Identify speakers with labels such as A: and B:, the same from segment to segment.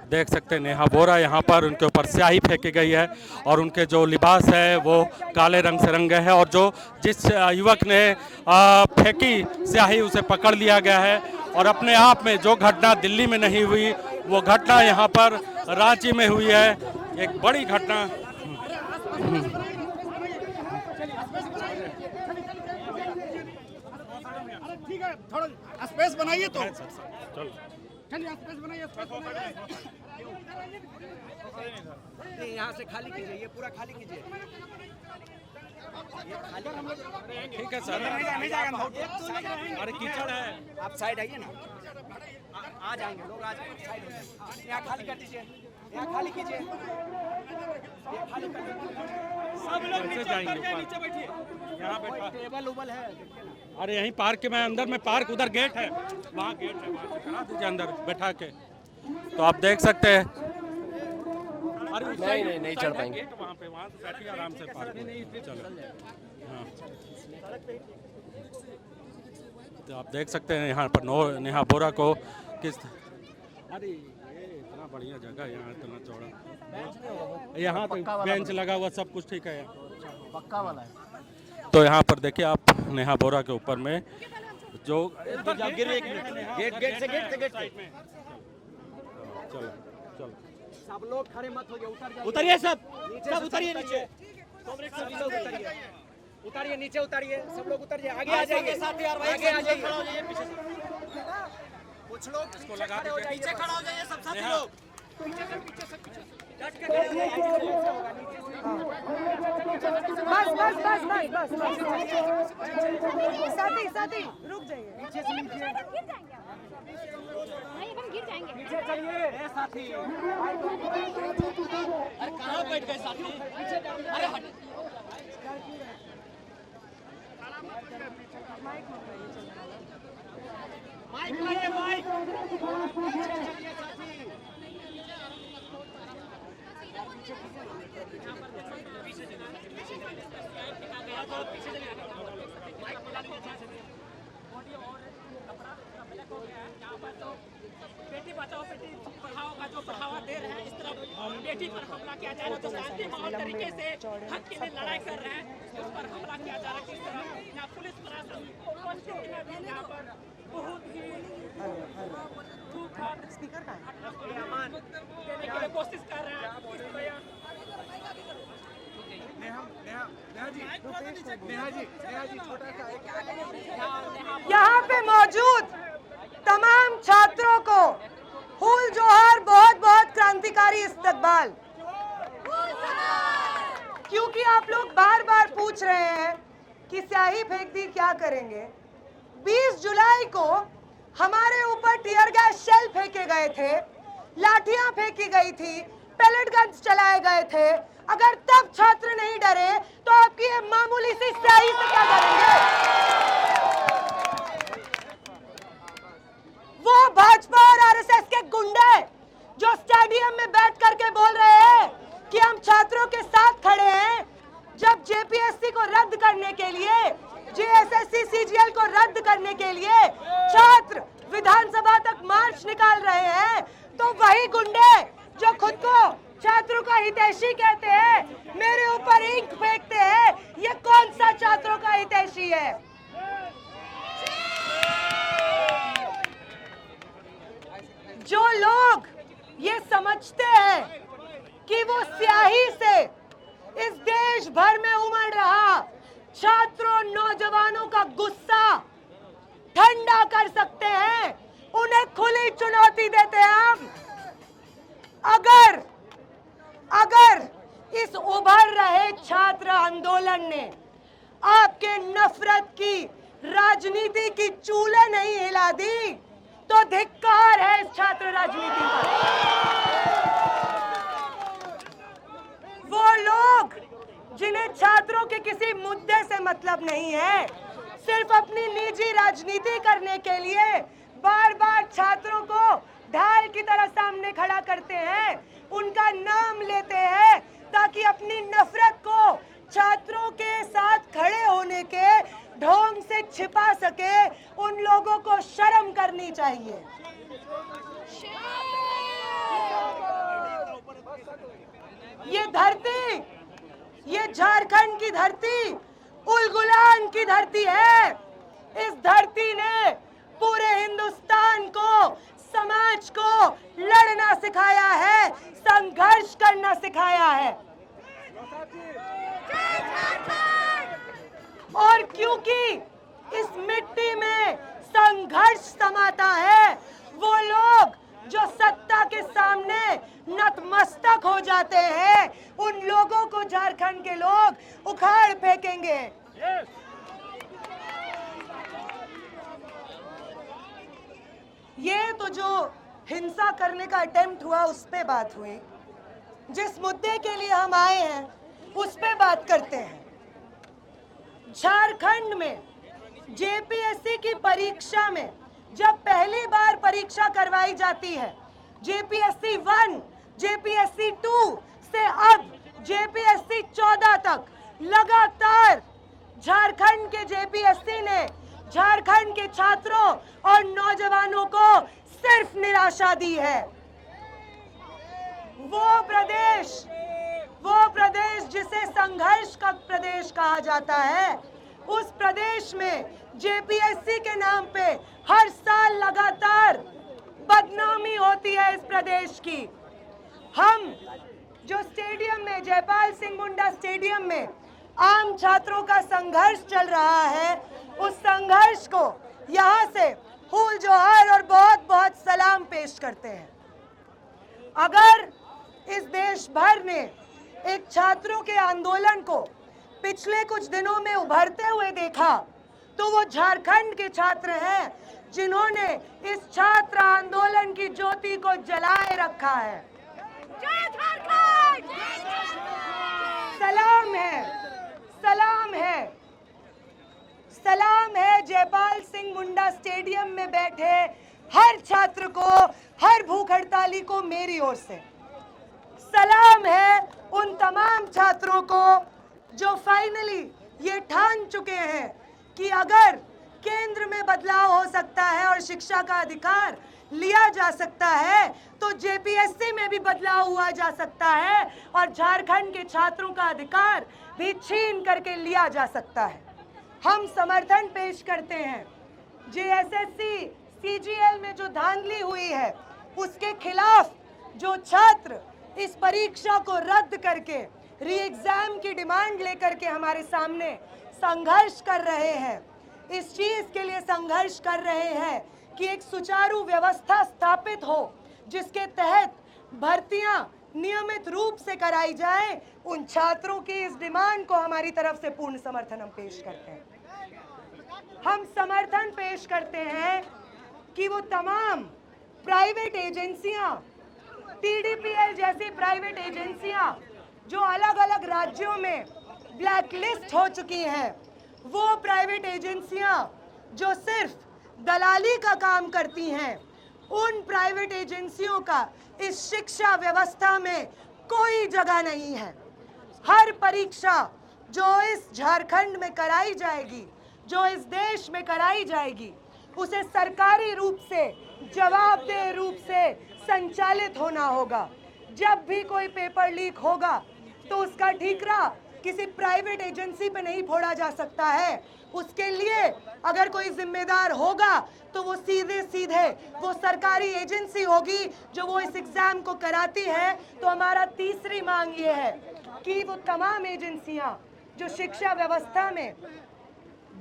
A: देख सकते हैं नेहा बोरा यहाँ पर उनके ऊपर स्याही फेंकी गई है और उनके जो लिबास है वो काले रंग से रंगे हैं और जो जिस युवक ने फेंकी स्याही उसे पकड़ लिया गया है। और अपने आप में जो घटना दिल्ली में नहीं हुई वो घटना यहाँ पर रांची में हुई है, एक बड़ी घटना।
B: ठीक है, थोड़ा स्पेस बनाइए तो चलिए, स्पेस बनाइए। यहाँ से खाली कीजिए, ये पूरा खाली कीजिए।
A: ठीक है सर,
B: नहीं जाएगा।
A: अरे कीचड़ है,
B: आप साइड आइए ना, आ जाएंगे लोग, आ जाएंगे। साइड हो जाए, यहाँ खाली कर दीजिए, यहाँ खाली कीजिए, ये खाली कर दीजिए। सब लोग नीचे बैठिए, यहाँ बैठा टेबल उबल है।
A: अरे यहीं पार्क के मैं अंदर में पार्क, उधर गेट है, वहाँ गेट है, वहाँ से करा दीजिए अंदर बैठा के। तो आप देख सकते हैं। अरे नहीं चढ़ पाएंगे वहाँ पे, वहाँ से बैठिए आराम से पार्क में। चलो हाँ, तो आप देख सकते हैं यहाँ पर नेहा बोरा को किस, अरे ये इतना बढ़िया जगह, यहाँ इतना चौड़ा, यहाँ तो बेंच लगा हुआ, सब कुछ ठीक है,
B: पक्का वाला है।
A: तो यहाँ पर देखिए आप नेहा बोरा के ऊपर में जो
B: गेट से में
A: चलो चलो
B: सब लोग खड़े मत होइए,
C: उतरिए सब उतरिए नीचे,
B: सब लोग उतारिए नीचे, उतारिए सब लोग, उतरिए आगे आ जाइए, आगे आ जाइए। कुछ लोग
A: इसको लगा
B: खड़े हो जाइए,
C: नीचे खड़ा हो जाइए सब साथी
A: नेहा।
C: लोग।
D: बस बस बस बस बस साथी साथी रुक जाइए।
B: नीचे से नीचे
E: गिर जाएंगे।
B: नीचे चलिए साथी।
C: अरे कहाँ बैठ गए साथी? अरे हट। माइक लाइए, माइक।
F: बेटी बचाओ बेटी पढ़ाओ का जो बढ़ावा दे रहे हैं, इस तरह बेटी पर हमला किया जा रहा है, जो शांतिपूर्ण तरीके से हक के लिए लड़ाई कर रहे हैं, उस पर हमला किया जा रहा है। किस तरह यहाँ पुलिस प्रशासन यहाँ पर बहुत ही
D: स्पीकर का
F: देने के लिए कोशिश कर रहे हैं।
D: यहाँ पे मौजूद तमाम छात्रों को हुल जोहर, बहुत बहुत क्रांतिकारी इस्तकबाल। क्योंकि आप लोग बार बार पूछ रहे हैं कि स्याही फेंक दी क्या करेंगे। 20 जुलाई को हमारे ऊपर टीयर गैस शेल फेंके गए थे, लाठियां फेंकी गई थी, पैलेट गन्स चलाए गए थे। अगर तब छात्र नहीं डरे तो आपकी ये मामूली सी स्याही से क्या डरेंगे? वो भाजपा और आरएसएस के गुंडे जो स्टेडियम में बैठ करके बोल रहे हैं कि हम छात्रों के साथ खड़े हैं, जब जेपीएससी को रद्द करने के लिए, जेएसएससी सीजीएल को रद्द करने के लिए छात्र विधानसभा तक मार्च निकाल रहे हैं, तो वही गुंडे जो खुद को छात्रों का हितैषी कहते हैं मेरे ऊपर इंक फेंकते हैं। ये कौन सा छात्रों का हितैषी है? जो लोग ये समझते हैं कि वो स्याही से इस देश भर में उमड़ रहा छात्रों नौजवानों का गुस्सा ठंडा कर सकते हैं, उन्हें खुली चुनौती देते हैं हम। अगर इस उभर रहे छात्र आंदोलन ने आपके नफरत की राजनीति की चूल्हे नहीं हिला दी तो धिक्कार है इस छात्र राजनीति पर। वो लोग जिन्हें छात्रों के किसी मुद्दे से मतलब नहीं है, सिर्फ अपनी निजी राजनीति करने के लिए बार बार छात्रों को ढाल की तरह सामने खड़ा करते हैं, उनका नाम लेते हैं ताकि अपनी नफरत को छात्रों के साथ खड़े होने के ढोंग से छिपा सके। उन लोगों को शर्म करनी चाहिए। धरती, ये झारखंड की धरती उलगुलान की धरती है। इस धरती ने पूरे हिंदुस्तान को, समाज को लड़ना सिखाया है, संघर्ष करना सिखाया है। और क्योंकि इस मिट्टी में संघर्ष समाता है, वो लोग जो सत्ता के सामने नतमस्तक हो जाते हैं, उन लोगों को झारखंड के लोग उखाड़ फेंकेंगे। ये तो जो हिंसा करने का अटेम्प्ट हुआ उस पे बात हुई। जिस मुद्दे के लिए हम आए हैं उस पे बात करते हैं। झारखंड में जेपीएससी की परीक्षा में जब पहली बार परीक्षा करवाई जाती है, जेपीएससी 1, जेपीएससी 2 से अब जेपीएससी 14 तक लगातार झारखंड के जेपीएससी ने झारखंड के छात्रों और नौजवानों को सिर्फ निराशा दी है। वो प्रदेश जिसे संघर्ष का प्रदेश कहा जाता है, उस प्रदेश में जेपीएससी के नाम पे हर साल लगातार बदनामी होती है इस प्रदेश की। हम जो स्टेडियम में, जयपाल सिंह मुंडा स्टेडियम में आम छात्रों का संघर्ष चल रहा है, उस संघर्ष को यहाँ से फूल जोहार और बहुत बहुत सलाम पेश करते हैं। अगर इस देश भर ने एक छात्रों के आंदोलन को पिछले कुछ दिनों में उभरते हुए देखा, तो वो झारखंड के छात्र हैं जिन्होंने इस छात्र आंदोलन की ज्योति को जलाए रखा है। सलाम है, सलाम है, सलाम है जयपाल सिंह मुंडा स्टेडियम में बैठे हर छात्र को, हर भूख हड़ताली को मेरी ओर से। सलाम है उन तमाम छात्रों को जो फाइनली ये ठान चुके हैं कि अगर केंद्र में बदलाव हो सकता है और शिक्षा का अधिकार लिया जा सकता है, तो जेपीएससी में भी बदलाव हुआ जा सकता है और झारखंड के छात्रों का अधिकार भी छीन करके लिया जा सकता है। हम समर्थन पेश करते हैं। जेएसएससी सीजीएल में जो धांधली हुई है, उसके खिलाफ जो छात्र इस परीक्षा को रद्द करके री एग्जाम की डिमांड लेकर के हमारे सामने संघर्ष कर रहे हैं, इस चीज के लिए संघर्ष कर रहे हैं कि एक सुचारू व्यवस्था स्थापित हो जिसके तहत भर्तियां नियमित रूप से कराई जाए। उन छात्रों की इस डिमांड को हमारी तरफ से पूर्ण समर्थन हम पेश करते हैं। हम समर्थन पेश करते हैं कि वो तमाम प्राइवेट एजेंसियां, टीडीपीएल जैसी प्राइवेट एजेंसियां जो अलग अलग राज्यों में ब्लैकलिस्ट हो चुकी हैं, वो प्राइवेट एजेंसियां जो सिर्फ दलाली का काम करती हैं, उन प्राइवेट एजेंसियों का इस शिक्षा व्यवस्था में कोई जगह नहीं है। हर परीक्षा जो इस झारखंड में कराई जाएगी, जो इस देश में कराई जाएगी, उसे सरकारी रूप से, जवाबदेह रूप से संचालित होना होगा। जब भी कोई पेपर लीक होगा तो उसका ठीकरा किसी प्राइवेट एजेंसी पे नहीं फोड़ा जा सकता है। उसके लिए अगर कोई जिम्मेदार होगा तो वो सीधे सीधे वो सरकारी एजेंसी होगी जो वो इस एग्जाम को कराती है। तो हमारा तीसरी मांग ये है कि वो तमाम एजेंसियां जो शिक्षा व्यवस्था में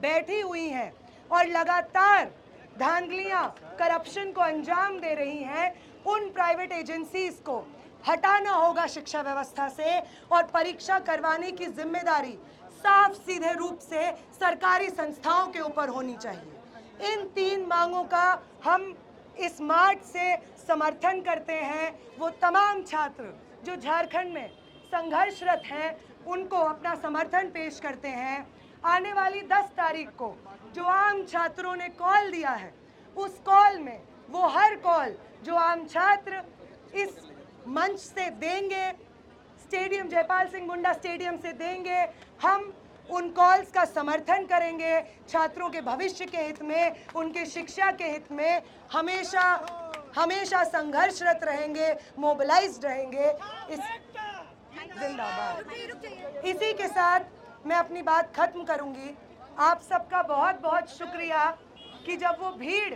D: बैठी हुई हैं और लगातार धांधलियां, करप्शन को अंजाम दे रही हैं, उन प्राइवेट एजेंसीज को हटाना होगा शिक्षा व्यवस्था से और परीक्षा करवाने की जिम्मेदारी साफ सीधे रूप से सरकारी संस्थाओं के ऊपर होनी चाहिए। इन 3 मांगों का हम इस मार्च से समर्थन करते हैं। वो तमाम छात्र जो झारखंड में संघर्षरत हैं, उनको अपना समर्थन पेश करते हैं। आने वाली 10 तारीख को जो आम छात्रों ने कॉल दिया है, उस कॉल में वो हर कॉल जो आम छात्र इस मंच से देंगे, स्टेडियम, जयपाल सिंह मुंडा स्टेडियम से देंगे, हम उन कॉल्स का समर्थन करेंगे। छात्रों के भविष्य के हित में, उनके शिक्षा के हित में हमेशा संघर्षरत रहेंगे, मोबिलाइज्ड रहेंगे। जिंदाबाद। इसी के साथ मैं अपनी बात खत्म करूंगी। आप सबका बहुत बहुत शुक्रिया कि जब वो भीड़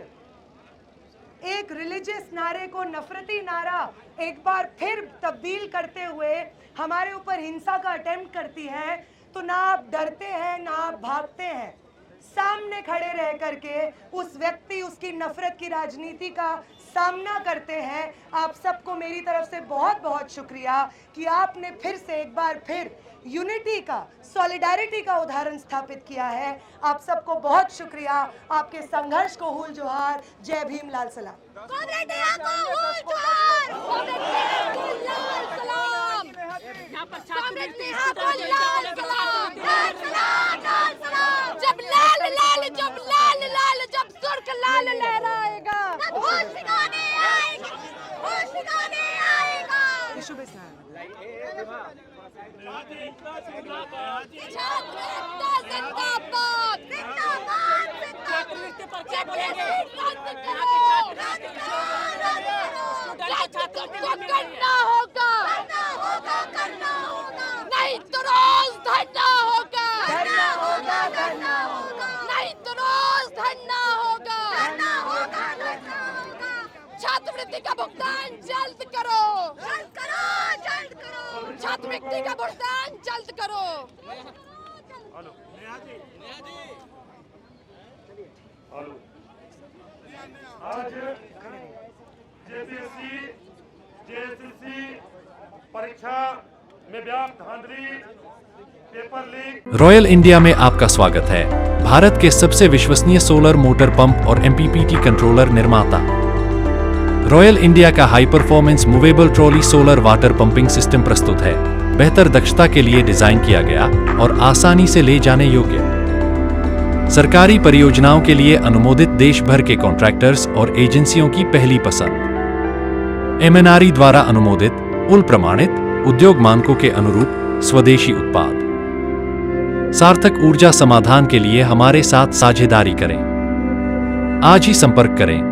D: एक रिलीजियस नारे को नफरती नारा एक बार फिर तब्दील करते हुए हमारे ऊपर हिंसा का अटेम्प्ट करती है, तो ना आप डरते हैं ना आप भागते हैं, सामने खड़े रह करके उस व्यक्ति उसकी नफरत की राजनीति का सामना करते हैं। आप सबको मेरी तरफ से बहुत बहुत शुक्रिया कि आपने फिर से एक बार फिर यूनिटी का, सॉलिडारिटी का उदाहरण स्थापित किया है। आप सबको बहुत शुक्रिया। आपके संघर्ष को हुल जोहार। जय भीम, लाल सलाम।
F: यहाँ पर
E: जब लाल लाल जब लाल लाल जब सुर्ख लाल लहराएगा
D: शुभ स्नान।
E: करना होगा, नहीं तो रोज धरना होगा, नहीं तो रोज धरना होगा। छात्रवृत्ति का भुगतान जल्द करो, छात्रवृत्ति का भुगतान जल्द करो।
G: आज जेपीएससी जेएसएलसी परीक्षा में व्याप्त धांधली, पेपर लीक।
H: रॉयल इंडिया में आपका स्वागत है। भारत के सबसे विश्वसनीय सोलर मोटर पंप और एमपीपीटी कंट्रोलर निर्माता रॉयल इंडिया का high performance movable trolley solar water pumping system प्रस्तुत है। बेहतर दक्षता के लिए डिजाइन किया गया और आसानी से ले जाने योग्य। सरकारी परियोजनाओं के लिए अनुमोदित देश भर के कॉन्ट्रैक्टर्स और एजेंसियों की पहली पसंद। एमएनआरई द्वारा अनुमोदित, उल प्रमाणित, उद्योग मानकों के अनुरूप स्वदेशी उत्पाद। सार्थक ऊर्जा समाधान के लिए हमारे साथ साझेदारी करें। आज ही संपर्क करें।